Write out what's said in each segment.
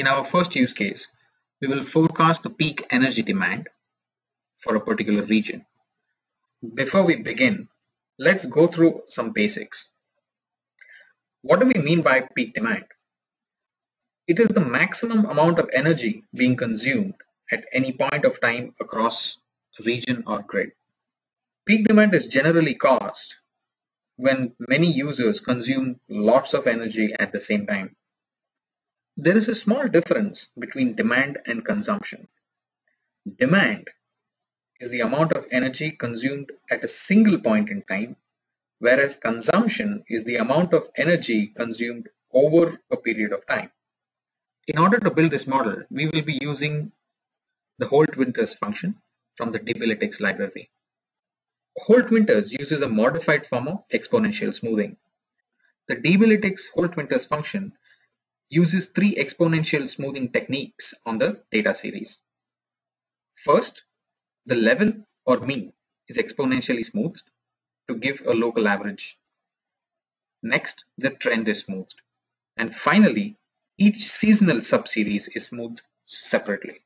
In our first use case, we will forecast the peak energy demand for a particular region. Before we begin, let's go through some basics. What do we mean by peak demand? It is the maximum amount of energy being consumed at any point of time across a region or grid. Peak demand is generally caused when many users consume lots of energy at the same time. There is a small difference between demand and consumption. Demand is the amount of energy consumed at a single point in time, whereas consumption is the amount of energy consumed over a period of time. In order to build this model, we will be using the Holt-Winters function from the DB Lytix library. Holt-Winters uses a modified form of exponential smoothing. The DB Lytix Holt-Winters function uses 3 exponential smoothing techniques on the data series. First, the level or mean is exponentially smoothed to give a local average. Next, the trend is smoothed. And finally, each seasonal subseries is smoothed separately.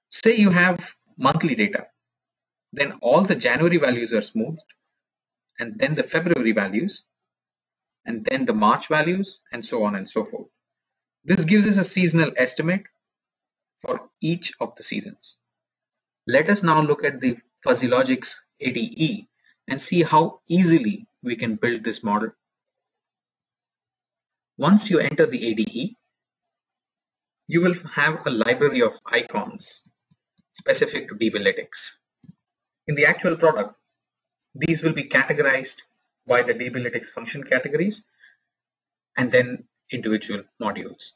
Say you have monthly data, then all the January values are smoothed, and then the February values, and then the March values, and so on and so forth. This gives us a seasonal estimate for each of the seasons. Let us now look at the Fuzzy Logix ADE and see how easily we can build this model. Once you enter the ADE, you will have a library of icons specific to DB Lytix. In the actual product, these will be categorized by the DB Lytix function categories and then individual modules.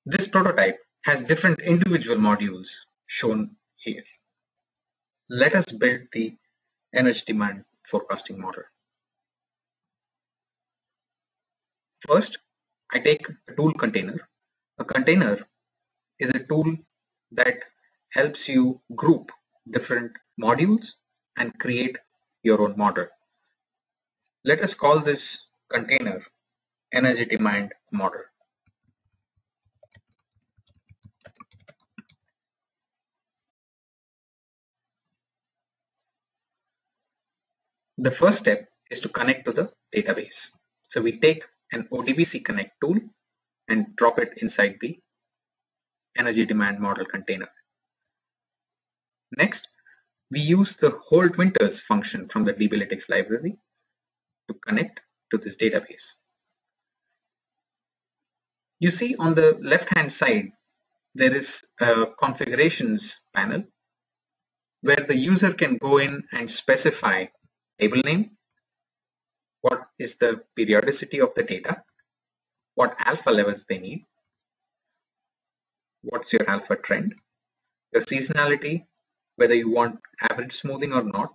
This prototype has different individual modules shown here. Let us build the energy demand forecasting model. First, I take a tool container. A container is a tool that helps you group different modules and create your own model. Let us call this container energy demand model. The first step is to connect to the database. So we take an ODBC connect tool and drop it inside the energy demand model container. Next, we use the Holt-Winters function from the DB Lytix library to connect to this database. You see on the left-hand side, there is a configurations panel where the user can go in and specify table name, what is the periodicity of the data, what alpha levels they need, what's your alpha trend, your seasonality, whether you want average smoothing or not,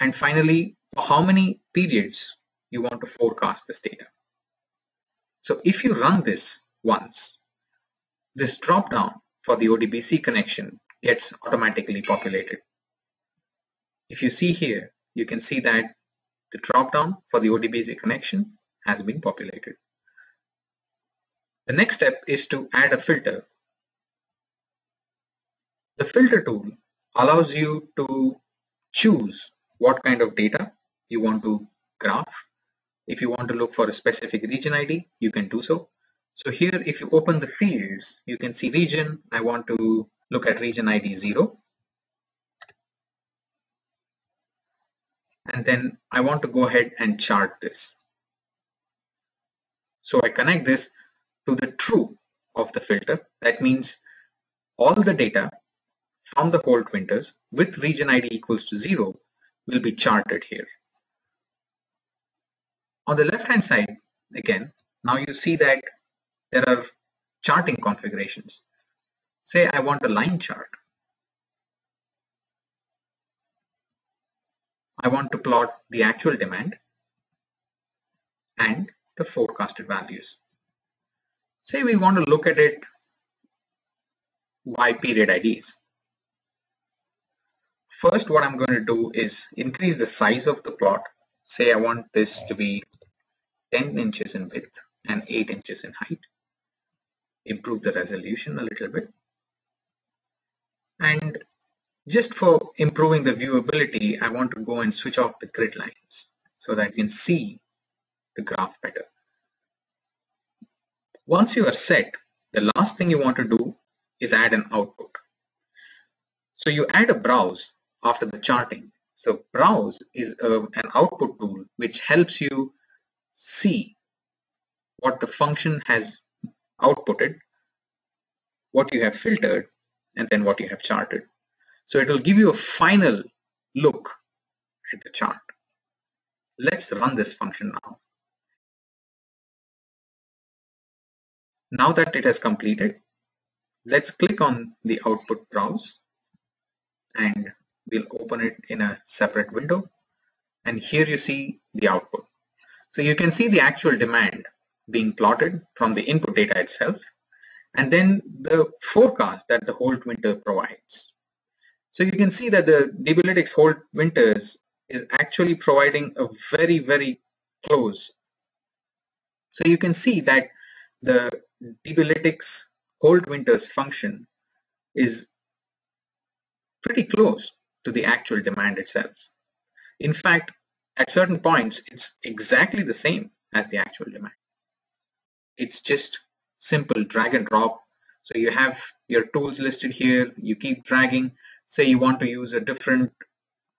and finally, for how many periods you want to forecast this data. So if you run this once, this drop down for the ODBC connection gets automatically populated. If you see here, you can see that the drop down for the ODBC connection has been populated. The next step is to add a filter. The filter tool allows you to choose what kind of data you want to graph. If you want to look for a specific region ID, you can do so. So here, if you open the fields, you can see region. I want to look at region ID 0. And then I want to go ahead and chart this. So I connect this to the true of the filter. That means all the data from the Holt-Winters with region ID equals to 0 will be charted here. On the left-hand side, again, now you see that there are charting configurations. Say I want a line chart. I want to plot the actual demand and the forecasted values. Say we want to look at it by period IDs. First, what I'm going to do is increase the size of the plot. Say I want this to be 10 inches in width and 8 inches in height. improve the resolution a little bit. And just for improving the viewability, I want to go and switch off the grid lines so that you can see the graph better. Once you are set, the last thing you want to do is add an output. So you add a browse after the charting. So browse is an output tool which helps you see what the function has outputted, what you have filtered, and then what you have charted. So it will give you a final look at the chart. Let's run this function now. Now that it has completed, let's click on the output browse and we'll open it in a separate window. And here you see the output. So you can see the actual demand being plotted from the input data itself, and then the forecast that the Holt winter provides. So you can see that the DB Lytix Holt winters is actually providing a very, very close. So you can see that the DB Lytix Holt winters function is pretty close to the actual demand itself. In fact, at certain points, it's exactly the same as the actual demand. It's just simple drag and drop. So you have your tools listed here, you keep dragging. Say you want to use a different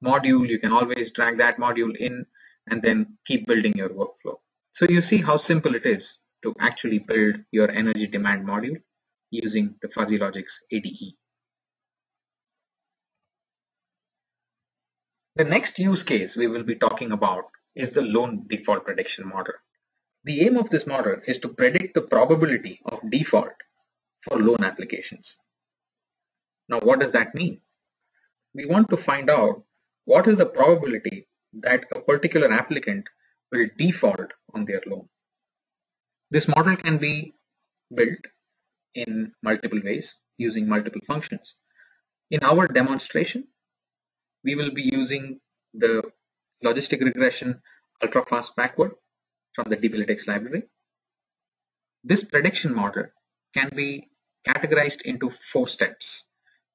module, you can always drag that module in and then keep building your workflow. So you see how simple it is to actually build your energy demand module using the Fuzzy Logix ADE. The next use case we will be talking about is the loan default prediction model. The aim of this model is to predict the probability of default for loan applications. Now, what does that mean? We want to find out what is the probability that a particular applicant will default on their loan. This model can be built in multiple ways using multiple functions. In our demonstration, we will be using the logistic regression ultra-fast backward from the DB Lytix library. This prediction model can be categorized into 4 steps.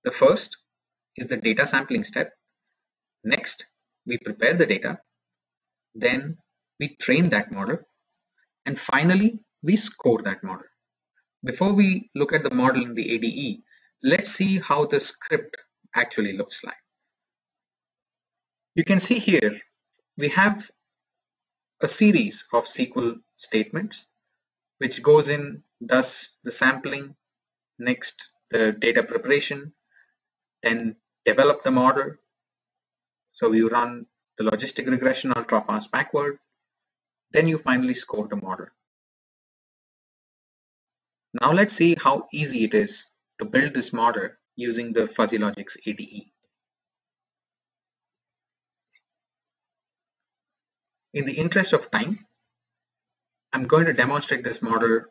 The first is the data sampling step. Next, we prepare the data. Then we train that model. And finally, we score that model. Before we look at the model in the ADE, let's see how the script actually looks like. You can see here, we have a series of SQL statements, which goes in, does the sampling, next the data preparation, then develop the model. So you run the logistic regression ultra-fast backward, then you finally score the model. Now let's see how easy it is to build this model using the Fuzzy Logix ADE. In the interest of time, I'm going to demonstrate this model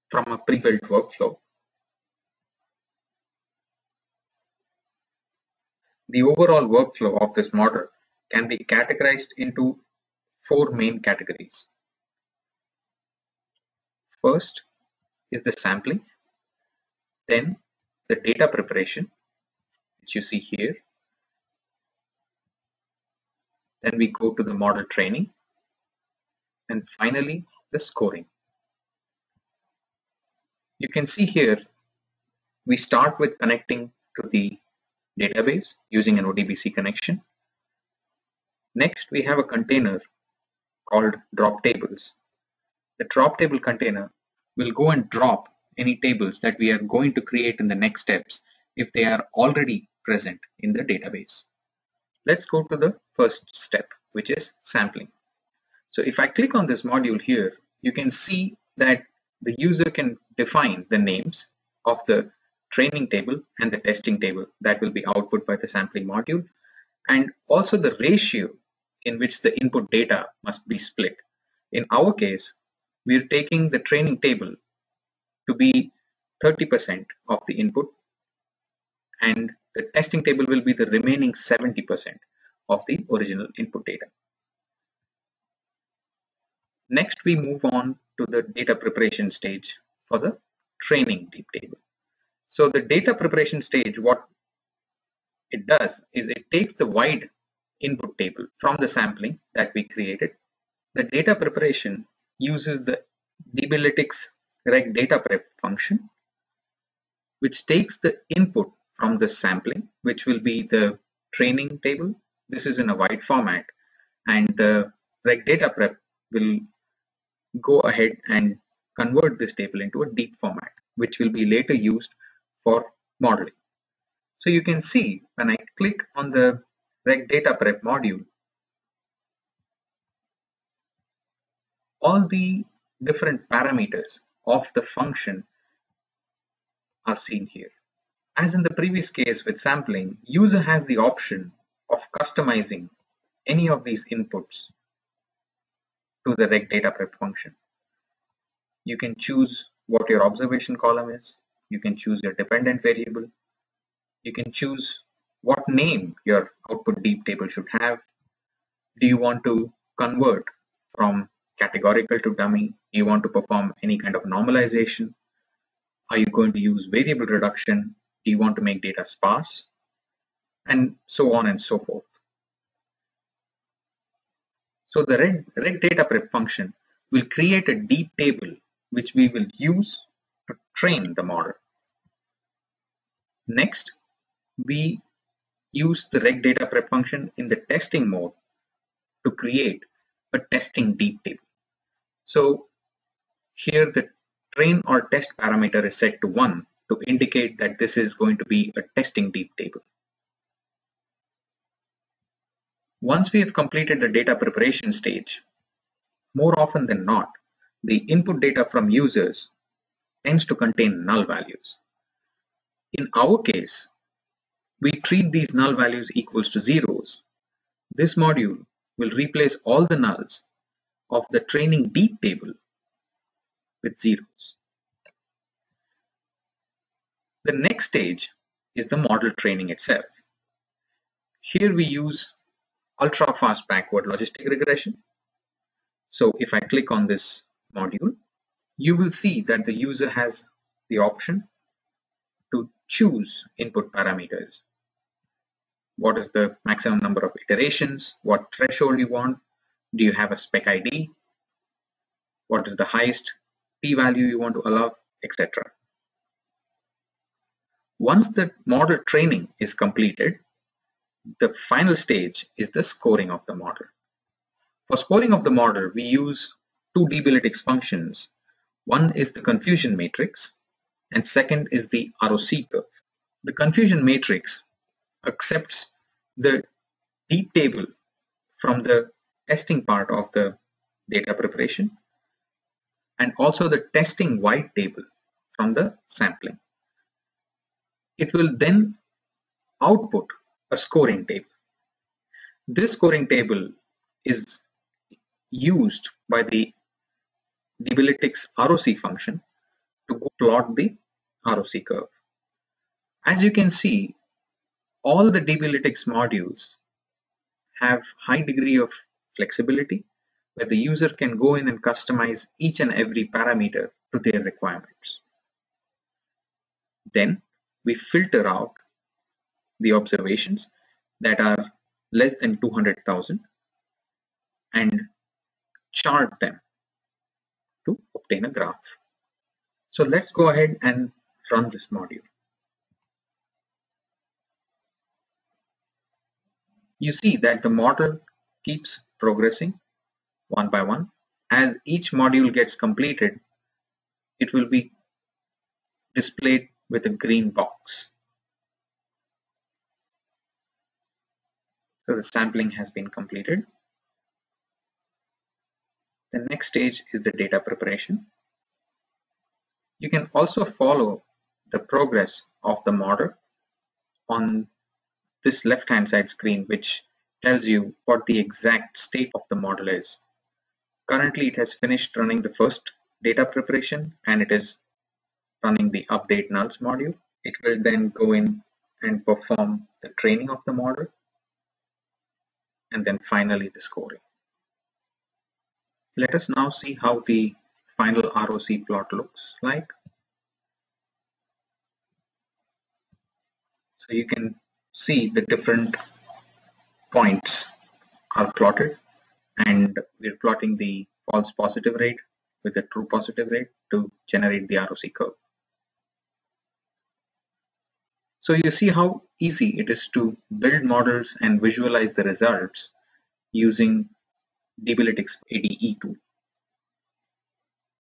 from a pre-built workflow. The overall workflow of this model can be categorized into 4 main categories. First is the sampling, then the data preparation, which you see here. Then we go to the model training, and finally the scoring. You can see here we start with connecting to the database using an ODBC connection. Next, we have a container called drop tables. The drop table container will go and drop any tables that we are going to create in the next steps if they are already present in the database. Let's go to the first step, which is sampling. So if I click on this module here, you can see that the user can define the names of the training table and the testing table that will be output by the sampling module, and also the ratio in which the input data must be split. In our case, we're taking the training table to be 30% of the input, and the testing table will be the remaining 70% of the original input data. Next, we move on to the data preparation stage for the training deep table. So the data preparation stage, what it does is it takes the wide input table from the sampling that we created. The data preparation uses the DB Lytix reg data prep function, which takes the input from the sampling, which will be the training table. This is in a wide format, and the reg data prep will go ahead and convert this table into a deep format, which will be later used for modeling. So you can see when I click on the reg data prep module, all the different parameters of the function are seen here. As in the previous case with sampling, user has the option of customizing any of these inputs to the reg data prep function. You can choose what your observation column is. You can choose your dependent variable. You can choose what name your output deep table should have. Do you want to convert from categorical to dummy? Do you want to perform any kind of normalization? Are you going to use variable reduction? Do you want to make data sparse? And so on and so forth. So the reg data prep function will create a deep table which we will use to train the model. Next, we use the reg data prep function in the testing mode to create a testing deep table. So here the train or test parameter is set to 1 to indicate that this is going to be a testing deep table. Once we have completed the data preparation stage, more often than not, the input data from users tends to contain null values. In our case, we treat these null values equals to zeros. This module will replace all the nulls of the training deep table with zeros. The next stage is the model training itself. Here we use ultra-fast backward logistic regression. So if I click on this module, you will see that the user has the option to choose input parameters. What is the maximum number of iterations? What threshold you want? Do you have a spec ID? What is the highest p-value you want to allow, etc. Once the model training is completed, the final stage is the scoring of the model. For scoring of the model, we use two DB Lytix functions. One is the confusion matrix, and second is the ROC curve. The confusion matrix accepts the deep table from the testing part of the data preparation and also the testing wide table from the sampling. It will then output a scoring table. This scoring table is used by the DB Lytix ROC function to plot the ROC curve. As you can see, all the DB Lytix modules have high degree of flexibility where the user can go in and customize each and every parameter to their requirements. Then we filter out the observations that are less than 200,000 and chart them to obtain a graph. So let's go ahead and run this module. You see that the model keeps progressing one by one. As each module gets completed, it will be displayed with a green box. So the sampling has been completed. The next stage is the data preparation. You can also follow the progress of the model on this left-hand side screen, which tells you what the exact state of the model is. Currently, it has finished running the first data preparation and it is running the update nulls module. It will then go in and perform the training of the model and then finally the scoring. Let us now see how the final ROC plot looks like. So you can see the different points are plotted, and we're plotting the false positive rate with the true positive rate to generate the ROC curve. So you see how easy it is to build models and visualize the results using DB Lytix ADE tool.